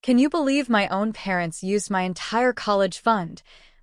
Can you believe my own parents used my entire college fund,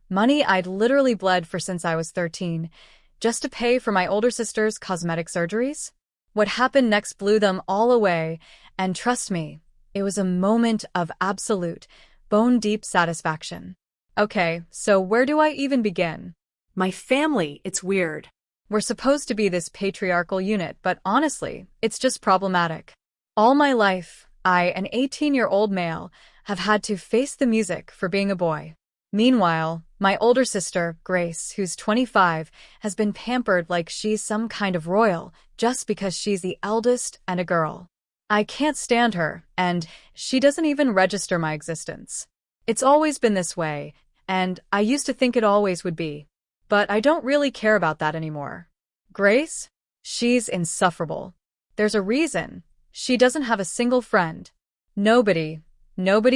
money I'd literally bled for since I was 13, just to pay for my older sister's cosmetic surgeries? What happened next blew them all away, and trust me, it was a moment of absolute, bone-deep satisfaction. Okay, so where do I even begin? My family, it's weird. We're supposed to be this patriarchal unit, but honestly, it's just problematic. All my life, I, an 18-year-old male, have had to face the music for being a boy. Meanwhile, my older sister, Grace, who's 25, has been pampered like she's some kind of royal just because she's the eldest and a girl. I can't stand her, and she doesn't even register my existence. It's always been this way, and I used to think it always would be. But I don't really care about that anymore. Grace? She's insufferable. There's a reason. She doesn't have a single friend. Nobody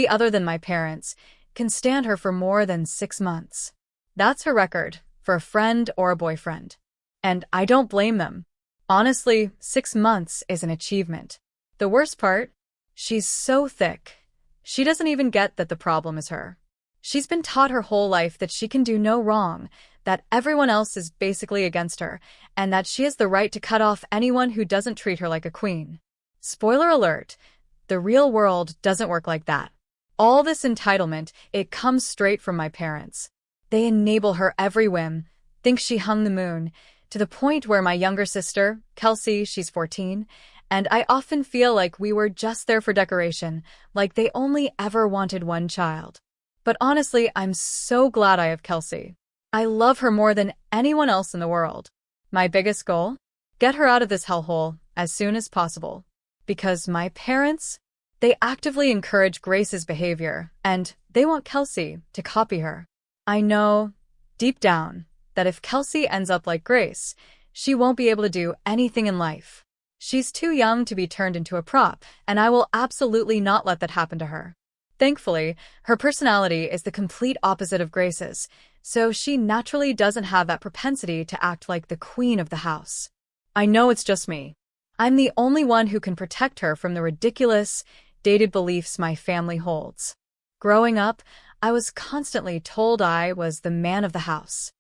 other than my parents, can stand her for more than 6 months. That's her record, for a friend or a boyfriend. And I don't blame them. Honestly, 6 months is an achievement. The worst part? She's so thick. She doesn't even get that the problem is her. She's been taught her whole life that she can do no wrong, that everyone else is basically against her, and that she has the right to cut off anyone who doesn't treat her like a queen. Spoiler alert, the real world doesn't work like that. All this entitlement, it comes straight from my parents. They enable her every whim, think she hung the moon, to the point where my younger sister, Kelsey, she's 14, and I often feel like we were just there for decoration, like they only ever wanted one child. But honestly, I'm so glad I have Kelsey. I love her more than anyone else in the world. My biggest goal? Get her out of this hellhole as soon as possible. Because my parents, they actively encourage Grace's behavior, and they want Kelsey to copy her. I know, deep down, that if Kelsey ends up like Grace, she won't be able to do anything in life. She's too young to be turned into a prop, and I will absolutely not let that happen to her. Thankfully, her personality is the complete opposite of Grace's, so she naturally doesn't have that propensity to act like the queen of the house. I know it's just me. I'm the only one who can protect her from the ridiculous, dated beliefs my family holds. Growing up, I was constantly told I was the man of the house.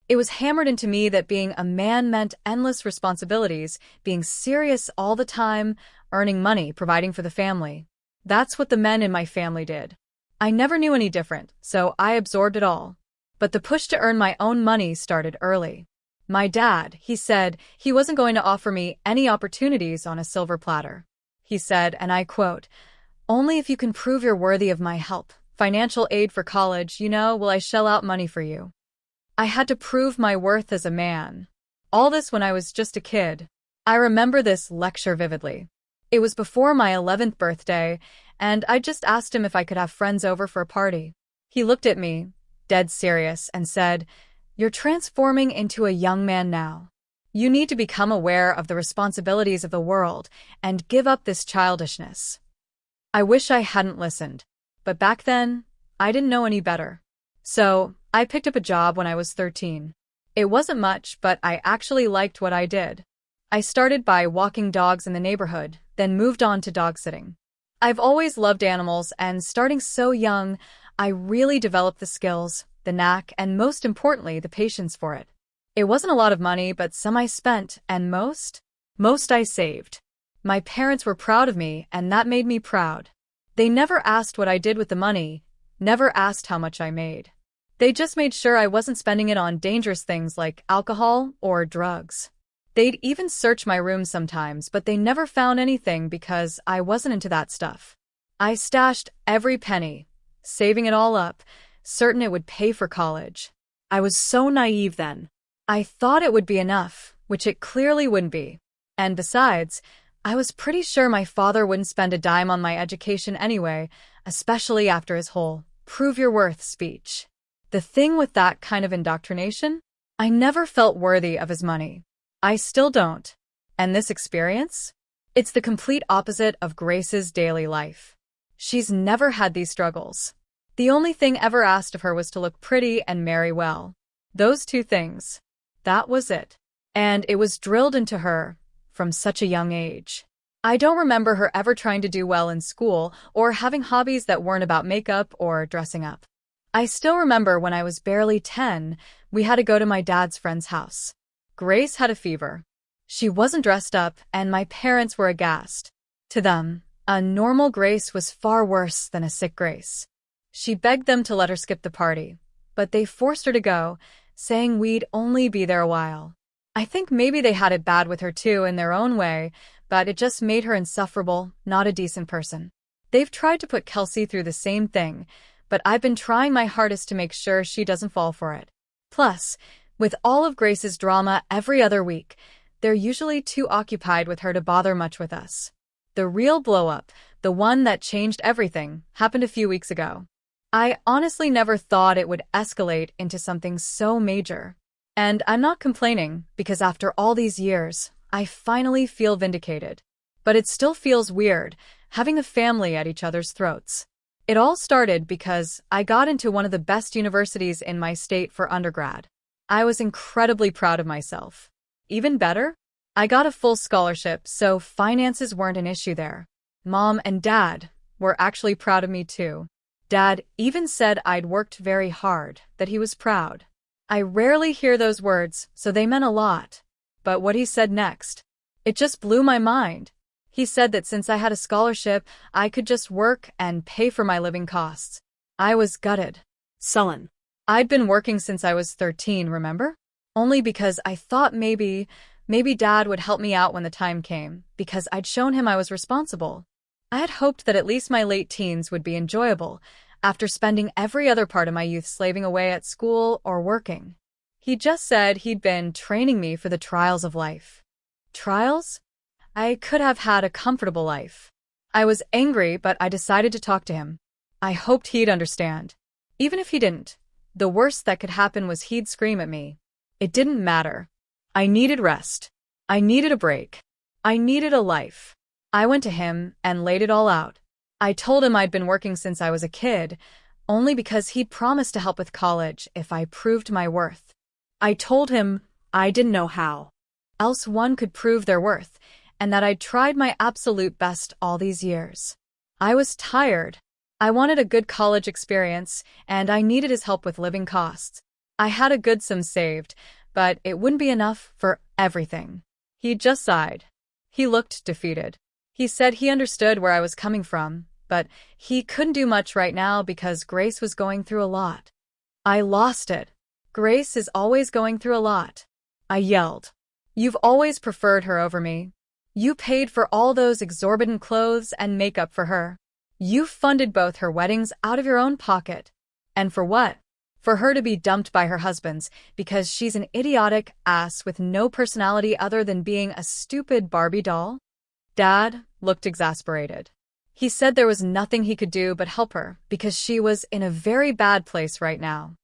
It was hammered into me that being a man meant endless responsibilities, being serious all the time, earning money, providing for the family. That's what the men in my family did. I never knew any different, so I absorbed it all. But the push to earn my own money started early. My dad, he said he wasn't going to offer me any opportunities on a silver platter. He said, and I quote, "Only if you can prove you're worthy of my help, financial aid for college, will I shell out money for you." I had to prove my worth as a man. All this when I was just a kid. I remember this lecture vividly. It was before my 11th birthday, and I just asked him if I could have friends over for a party. He looked at me, dead serious, and said, "You're transforming into a young man now. You need to become aware of the responsibilities of the world and give up this childishness." I wish I hadn't listened, but back then, I didn't know any better. So, I picked up a job when I was 13. It wasn't much, but I actually liked what I did. I started by walking dogs in the neighborhood, then moved on to dog sitting. I've always loved animals, and starting so young, I really developed the skills, the knack, and most importantly, the patience for it. It wasn't a lot of money, but some I spent, and most I saved. My parents were proud of me, and that made me proud. They never asked what I did with the money, never asked how much I made. They just made sure I wasn't spending it on dangerous things like alcohol or drugs. They'd even search my room sometimes, but they never found anything because I wasn't into that stuff. I stashed every penny, saving it all up, certain it would pay for college. I was so naive then. I thought it would be enough, which it clearly wouldn't be. And besides, I was pretty sure my father wouldn't spend a dime on my education anyway, especially after his whole "prove your worth" speech. The thing with that kind of indoctrination? I never felt worthy of his money. I still don't. And this experience? It's the complete opposite of Grace's daily life. She's never had these struggles. The only thing ever asked of her was to look pretty and marry well. Those two things. That was it. And it was drilled into her from such a young age. I don't remember her ever trying to do well in school or having hobbies that weren't about makeup or dressing up. I still remember when I was barely 10, we had to go to my dad's friend's house. Grace had a fever. She wasn't dressed up, and my parents were aghast. To them, a normal Grace was far worse than a sick Grace. She begged them to let her skip the party, but they forced her to go, saying we'd only be there a while. I think maybe they had it bad with her too in their own way, but it just made her insufferable, not a decent person. They've tried to put Kelsey through the same thing, but I've been trying my hardest to make sure she doesn't fall for it. Plus, with all of Grace's drama every other week, they're usually too occupied with her to bother much with us. The real blow-up, the one that changed everything, happened a few weeks ago. I honestly never thought it would escalate into something so major. And I'm not complaining, because after all these years, I finally feel vindicated. But it still feels weird, having a family at each other's throats. It all started because I got into one of the best universities in my state for undergrad. I was incredibly proud of myself. Even better, I got a full scholarship, so finances weren't an issue there. Mom and Dad were actually proud of me too. Dad even said I'd worked very hard, that he was proud. I rarely hear those words, so they meant a lot. But what he said next, it just blew my mind. He said that since I had a scholarship, I could just work and pay for my living costs. I was gutted. Sullen. I'd been working since I was 13, remember? Only because I thought maybe Dad would help me out when the time came, because I'd shown him I was responsible. I had hoped that at least my late teens would be enjoyable, after spending every other part of my youth slaving away at school or working. He just said he'd been training me for the trials of life. Trials? I could have had a comfortable life. I was angry, but I decided to talk to him. I hoped he'd understand. Even if he didn't, the worst that could happen was he'd scream at me. It didn't matter. I needed rest. I needed a break. I needed a life. I went to him and laid it all out. I told him I'd been working since I was a kid, only because he'd promised to help with college if I proved my worth. I told him I didn't know how else one could prove their worth, and that I'd tried my absolute best all these years. I was tired. I wanted a good college experience, and I needed his help with living costs. I had a good sum saved, but it wouldn't be enough for everything. He just sighed. He looked defeated. He said he understood where I was coming from, but he couldn't do much right now because Grace was going through a lot. I lost it. Grace is always going through a lot. I yelled. You've always preferred her over me. You paid for all those exorbitant clothes and makeup for her. You funded both her weddings out of your own pocket. And for what? For her to be dumped by her husband's because she's an idiotic ass with no personality other than being a stupid Barbie doll? Dad looked exasperated. He said there was nothing he could do but help her because she was in a very bad place right now.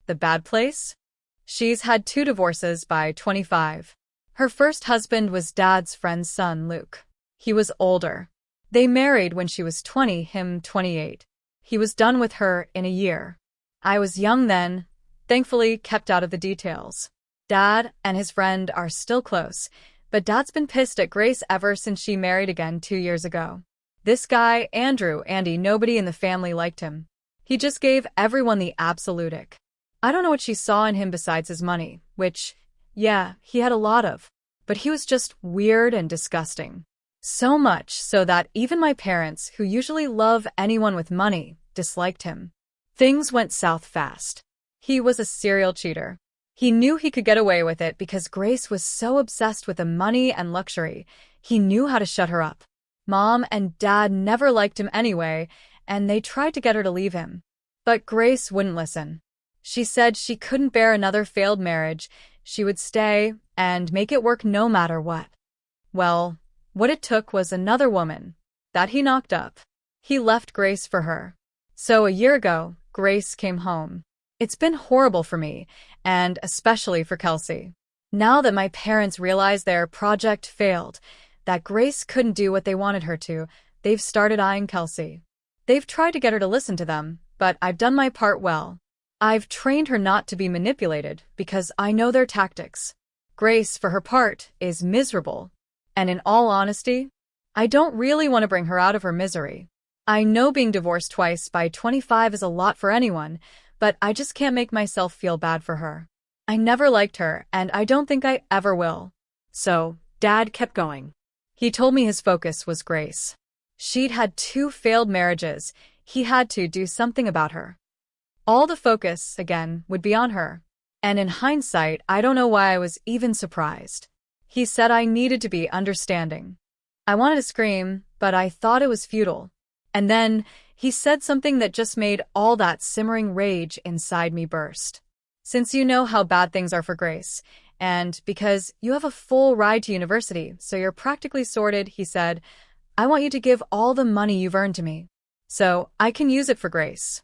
The bad place? She's had 2 divorces by 25. Her first husband was Dad's friend's son, Luke. He was older. They married when she was 20, him 28. He was done with her in a year. I was young then, thankfully kept out of the details. Dad and his friend are still close, but Dad's been pissed at Grace ever since she married again 2 years ago. This guy, Andy, nobody in the family liked him. He just gave everyone the absolute ick. I don't know what she saw in him besides his money, which, yeah, he had a lot of, but he was just weird and disgusting. So much so that even my parents, who usually love anyone with money, disliked him. Things went south fast. He was a serial cheater. He knew he could get away with it because Grace was so obsessed with the money and luxury. He knew how to shut her up. Mom and Dad never liked him anyway, and they tried to get her to leave him. But Grace wouldn't listen. She said she couldn't bear another failed marriage. She would stay and make it work no matter what. Well, what it took was another woman that he knocked up. He left Grace for her. So a year ago, Grace came home. It's been horrible for me, and especially for Kelsey. Now that my parents realized their project failed, that Grace couldn't do what they wanted her to, they've started eyeing Kelsey. They've tried to get her to listen to them, but I've done my part well. I've trained her not to be manipulated because I know their tactics. Grace, for her part, is miserable. And in all honesty, I don't really want to bring her out of her misery. I know being divorced twice by 25 is a lot for anyone, but I just can't make myself feel bad for her. I never liked her, and I don't think I ever will. So, Dad kept going. He told me his focus was Grace. She'd had 2 failed marriages. He had to do something about her. All the focus, again, would be on her. And in hindsight, I don't know why I was even surprised. He said I needed to be understanding. I wanted to scream, but I thought it was futile. And then, he said something that just made all that simmering rage inside me burst. Since you know how bad things are for Grace, and because you have a full ride to university, so you're practically sorted, he said, I want you to give all the money you've earned to me. So I can use it for Grace.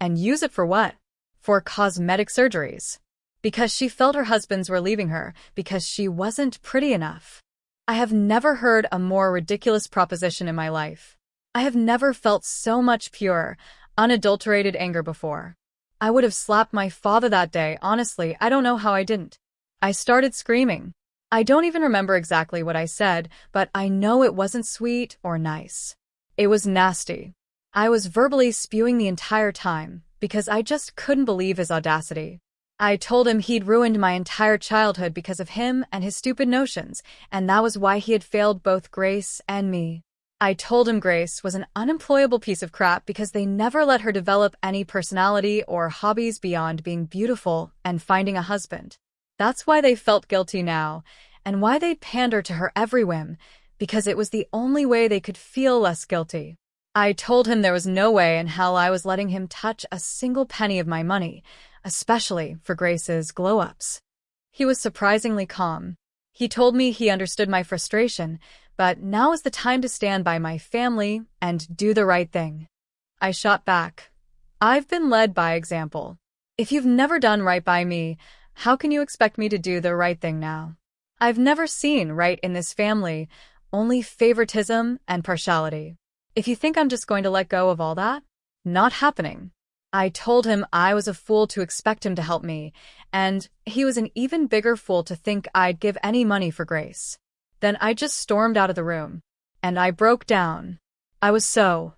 And use it for what? For cosmetic surgeries. Because she felt her husbands were leaving her, because she wasn't pretty enough. I have never heard a more ridiculous proposition in my life. I have never felt so much pure, unadulterated anger before. I would have slapped my father that day, honestly, I don't know how I didn't. I started screaming. I don't even remember exactly what I said, but I know it wasn't sweet or nice. It was nasty. I was verbally spewing the entire time, because I just couldn't believe his audacity. I told him he'd ruined my entire childhood because of him and his stupid notions, and that was why he had failed both Grace and me. I told him Grace was an unemployable piece of crap because they never let her develop any personality or hobbies beyond being beautiful and finding a husband. That's why they felt guilty now, and why they'd pander to her every whim, because it was the only way they could feel less guilty. I told him there was no way in hell I was letting him touch a single penny of my money, especially for Grace's glow-ups. He was surprisingly calm. He told me he understood my frustration, but now is the time to stand by my family and do the right thing. I shot back. I've been led by example. If you've never done right by me, how can you expect me to do the right thing now? I've never seen right in this family, only favoritism and partiality. If you think I'm just going to let go of all that, not happening. I told him I was a fool to expect him to help me, and he was an even bigger fool to think I'd give any money for Grace. Then I just stormed out of the room, and I broke down. I was so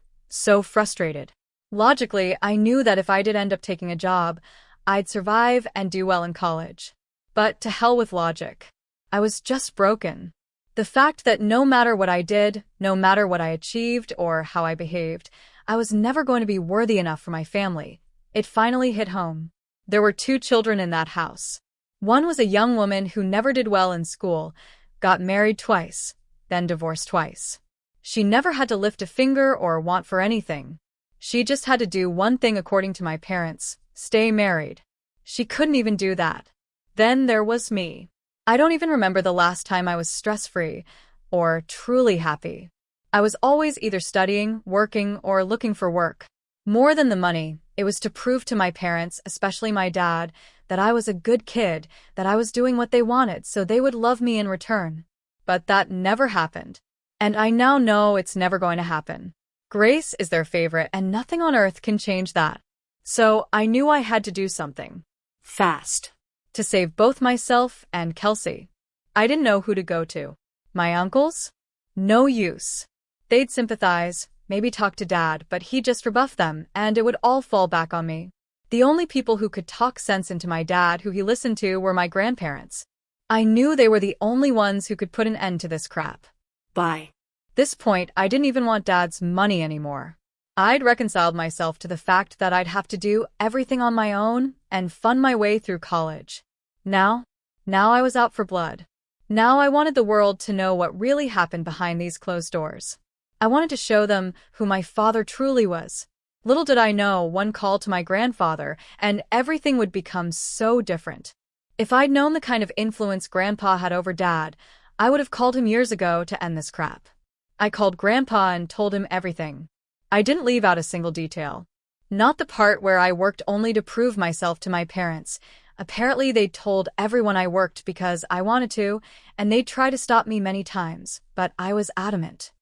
frustrated. Logically, I knew that if I did end up taking a job, I'd survive and do well in college. But to hell with logic. I was just broken. The fact that no matter what I did, no matter what I achieved or how I behaved, I was never going to be worthy enough for my family. It finally hit home. There were 2 children in that house. One was a young woman who never did well in school, got married twice, then divorced twice. She never had to lift a finger or want for anything. She just had to do one thing according to my parents, stay married. She couldn't even do that. Then there was me. I don't even remember the last time I was stress-free or truly happy. I was always either studying, working, or looking for work. More than the money, it was to prove to my parents, especially my dad, that I was a good kid, that I was doing what they wanted so they would love me in return. But that never happened. And I now know it's never going to happen. Grace is their favorite, and nothing on earth can change that. So I knew I had to do something. Fast. To save both myself and Kelsey. I didn't know who to go to. My uncles? No use. They'd sympathize, maybe talk to Dad, but he'd just rebuff them, and it would all fall back on me. The only people who could talk sense into my dad who he listened to were my grandparents. I knew they were the only ones who could put an end to this crap. By this point, I didn't even want Dad's money anymore. I'd reconciled myself to the fact that I'd have to do everything on my own and fund my way through college. Now I was out for blood. Now I wanted the world to know what really happened behind these closed doors. I wanted to show them who my father truly was. Little did I know, one call to my grandfather, and everything would become so different. If I'd known the kind of influence Grandpa had over Dad, I would have called him years ago to end this crap. I called Grandpa and told him everything. I didn't leave out a single detail. Not the part where I worked only to prove myself to my parents. Apparently they'd told everyone I worked because I wanted to, and they'd tried to stop me many times, but I was adamant.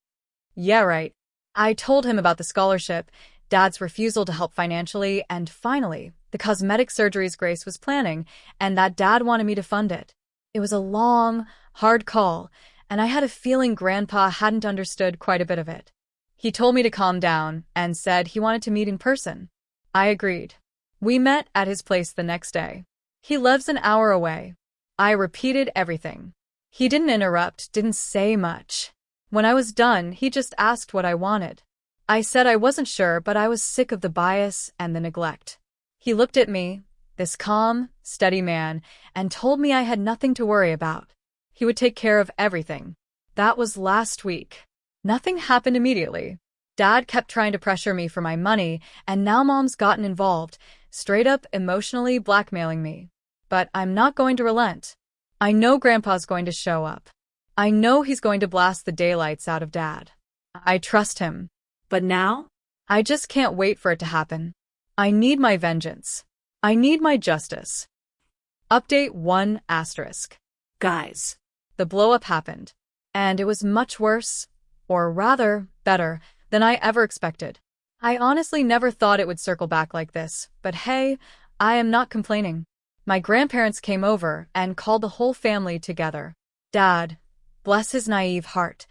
Yeah, right. I told him about the scholarship, Dad's refusal to help financially, and finally, the cosmetic surgeries Grace was planning, and that Dad wanted me to fund it. It was a long, hard call, and I had a feeling Grandpa hadn't understood quite a bit of it. He told me to calm down and said he wanted to meet in person. I agreed. We met at his place the next day. He lives an hour away. I repeated everything. He didn't interrupt, didn't say much. When I was done, he just asked what I wanted. I said I wasn't sure, but I was sick of the bias and the neglect. He looked at me, this calm, steady man, and told me I had nothing to worry about. He would take care of everything. That was last week. Nothing happened immediately. Dad kept trying to pressure me for my money, and now Mom's gotten involved, straight up emotionally blackmailing me. But I'm not going to relent. I know Grandpa's going to show up. I know he's going to blast the daylights out of Dad. I trust him. But now? I just can't wait for it to happen. I need my vengeance. I need my justice. Update 1 asterisk. Guys. The blow-up happened. And it was much worse, or rather, better, than I ever expected. I honestly never thought it would circle back like this, but hey, I am not complaining. My grandparents came over and called the whole family together. Dad, bless his naive heart,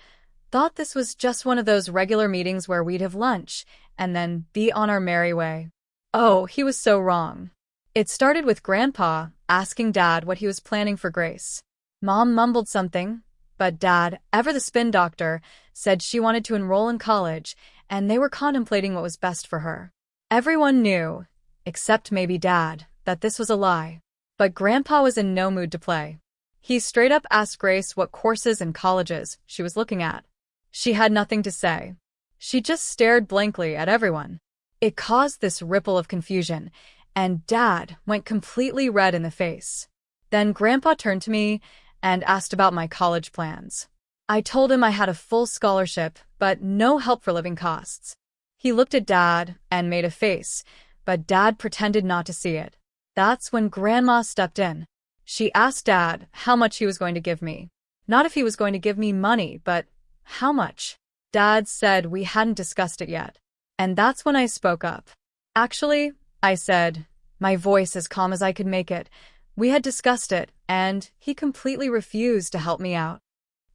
thought this was just one of those regular meetings where we'd have lunch and then be on our merry way. Oh, he was so wrong. It started with Grandpa asking Dad what he was planning for Grace. Mom mumbled something, but Dad, ever the spin doctor, said she wanted to enroll in college and they were contemplating what was best for her. Everyone knew, except maybe Dad, that this was a lie. But Grandpa was in no mood to play. He straight up asked Grace what courses and colleges she was looking at. She had nothing to say. She just stared blankly at everyone. It caused this ripple of confusion, and Dad went completely red in the face. Then Grandpa turned to me and asked about my college plans. I told him I had a full scholarship, but no help for living costs. He looked at Dad and made a face, but Dad pretended not to see it. That's when Grandma stepped in. She asked Dad how much he was going to give me. Not if he was going to give me money, but how much. Dad said we hadn't discussed it yet. And that's when I spoke up. Actually, I said, my voice as calm as I could make it, we had discussed it, and he completely refused to help me out.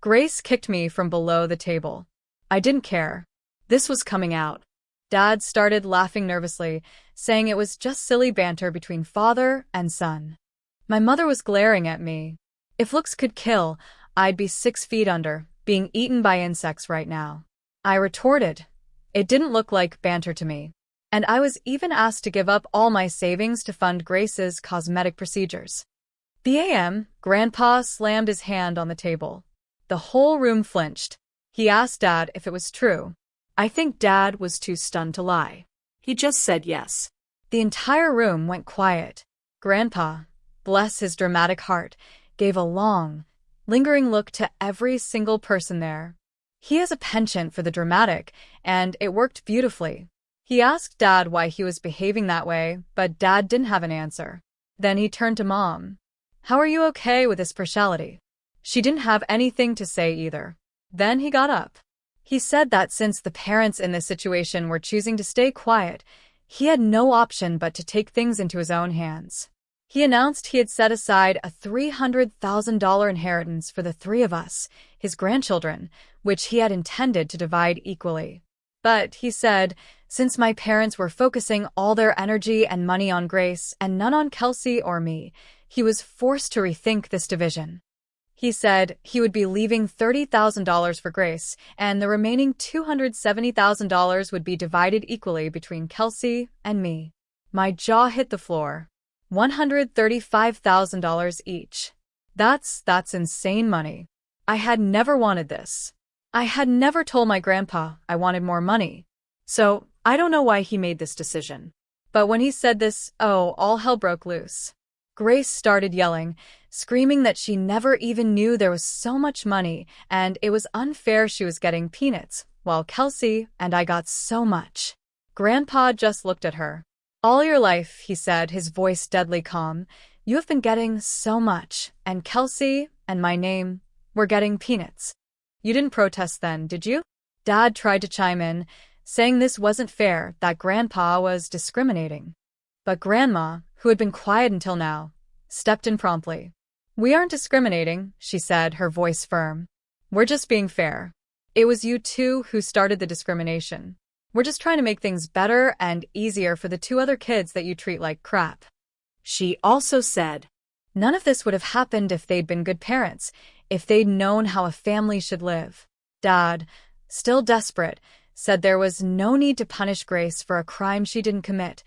Grace kicked me from below the table. I didn't care. This was coming out. Dad started laughing nervously, saying it was just silly banter between father and son. My mother was glaring at me. If looks could kill, I'd be 6 feet under, being eaten by insects right now. I retorted. It didn't look like banter to me. And I was even asked to give up all my savings to fund Grace's cosmetic procedures. Bam! Grandpa slammed his hand on the table. The whole room flinched. He asked Dad if it was true. I think Dad was too stunned to lie. He just said yes. The entire room went quiet. Grandpa, bless his dramatic heart, gave a long, lingering look to every single person there. He has a penchant for the dramatic, and it worked beautifully. He asked Dad why he was behaving that way, but Dad didn't have an answer. Then he turned to Mom. How are you okay with this partiality? She didn't have anything to say either. Then he got up. He said that since the parents in this situation were choosing to stay quiet, he had no option but to take things into his own hands. He announced he had set aside a $300,000 inheritance for the 3 of us, his grandchildren, which he had intended to divide equally. But, he said, since my parents were focusing all their energy and money on Grace and none on Kelsey or me, he was forced to rethink this division. He said he would be leaving $30,000 for Grace, and the remaining $270,000 would be divided equally between Kelsey and me. My jaw hit the floor. $135,000 each. That's insane money. I had never wanted this. I had never told my grandpa I wanted more money. So, I don't know why he made this decision. But when he said this, all hell broke loose. Grace started yelling, screaming that she never even knew there was so much money and it was unfair she was getting peanuts, while Kelsey and I got so much. Grandpa just looked at her. All your life, he said, his voice deadly calm, you have been getting so much, and Kelsey and my name were getting peanuts. You didn't protest then, did you? Dad tried to chime in, saying this wasn't fair, that Grandpa was discriminating. But Grandma, who had been quiet until now, stepped in promptly. We aren't discriminating, she said, her voice firm. We're just being fair. It was you two who started the discrimination. We're just trying to make things better and easier for the two other kids that you treat like crap. She also said, None of this would have happened if they'd been good parents, if they'd known how a family should live. Dad, still desperate, said there was no need to punish Grace for a crime she didn't commit,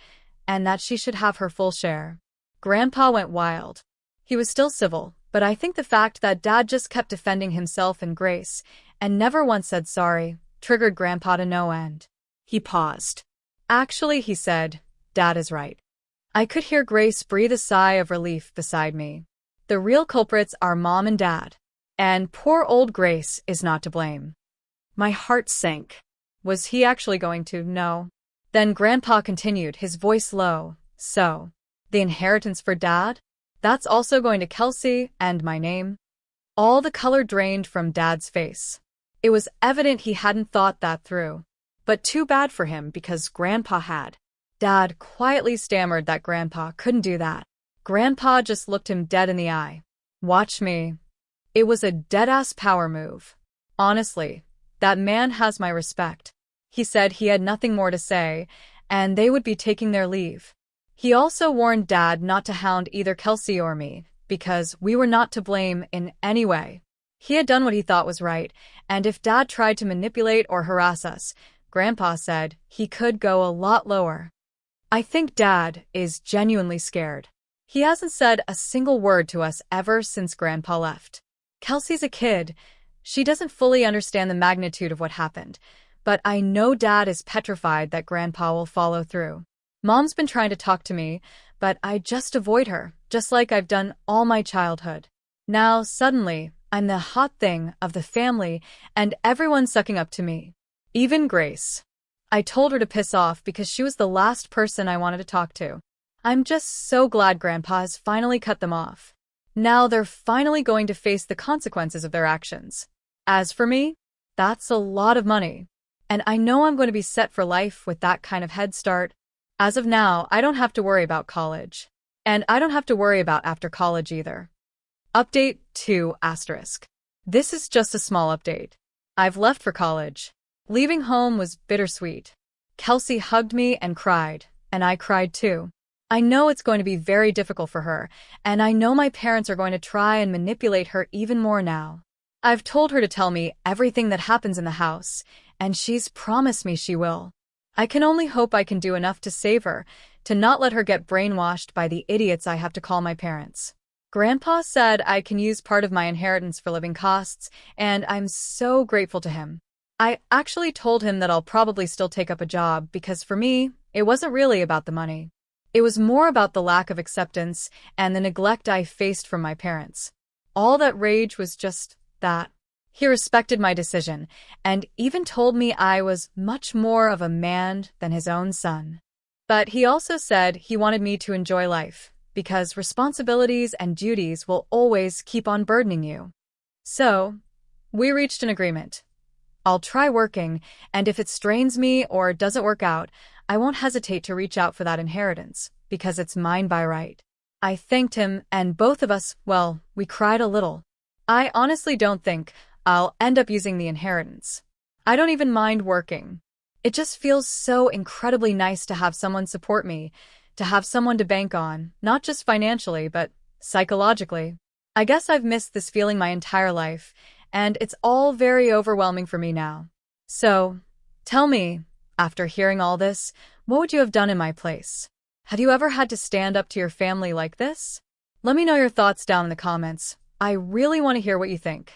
and that she should have her full share. Grandpa went wild. He was still civil, but I think the fact that Dad just kept defending himself and Grace, and never once said sorry, triggered Grandpa to no end. He paused. Actually, he said, Dad is right. I could hear Grace breathe a sigh of relief beside me. The real culprits are Mom and Dad. And poor old Grace is not to blame. My heart sank. Was he actually going to? No. Then Grandpa continued, his voice low. So, the inheritance for Dad? That's also going to Kelsey and my name? All the color drained from Dad's face. It was evident he hadn't thought that through. But too bad for him because Grandpa had. Dad quietly stammered that Grandpa couldn't do that. Grandpa just looked him dead in the eye. Watch me. It was a dead-ass power move. Honestly, that man has my respect. He said he had nothing more to say, and they would be taking their leave. He also warned Dad not to hound either Kelsey or me, because we were not to blame in any way. He had done what he thought was right, and if Dad tried to manipulate or harass us, Grandpa said he could go a lot lower. I think Dad is genuinely scared. He hasn't said a single word to us ever since Grandpa left. Kelsey's a kid. She doesn't fully understand the magnitude of what happened, but I know Dad is petrified that Grandpa will follow through. Mom's been trying to talk to me, but I just avoid her, just like I've done all my childhood. Now, suddenly, I'm the hot thing of the family, and everyone's sucking up to me. Even Grace. I told her to piss off because she was the last person I wanted to talk to. I'm just so glad Grandpa has finally cut them off. Now they're finally going to face the consequences of their actions. As for me, that's a lot of money. And I know I'm going to be set for life with that kind of head start. As of now, I don't have to worry about college. And I don't have to worry about after college either. Update 2 asterisk. This is just a small update. I've left for college. Leaving home was bittersweet. Kelsey hugged me and cried, and I cried too. I know it's going to be very difficult for her, and I know my parents are going to try and manipulate her even more now. I've told her to tell me everything that happens in the house, and she's promised me she will. I can only hope I can do enough to save her, to not let her get brainwashed by the idiots I have to call my parents. Grandpa said I can use part of my inheritance for living costs, and I'm so grateful to him. I actually told him that I'll probably still take up a job because for me, it wasn't really about the money. It was more about the lack of acceptance and the neglect I faced from my parents. All that rage was just that. He respected my decision and even told me I was much more of a man than his own son. But he also said he wanted me to enjoy life because responsibilities and duties will always keep on burdening you. So, we reached an agreement. I'll try working, and if it strains me or doesn't work out, I won't hesitate to reach out for that inheritance, because it's mine by right. I thanked him, and both of us, well, we cried a little. I honestly don't think I'll end up using the inheritance. I don't even mind working. It just feels so incredibly nice to have someone support me, to have someone to bank on, not just financially, but psychologically. I guess I've missed this feeling my entire life, and it's all very overwhelming for me now. So, tell me, after hearing all this, what would you have done in my place? Have you ever had to stand up to your family like this? Let me know your thoughts down in the comments. I really want to hear what you think.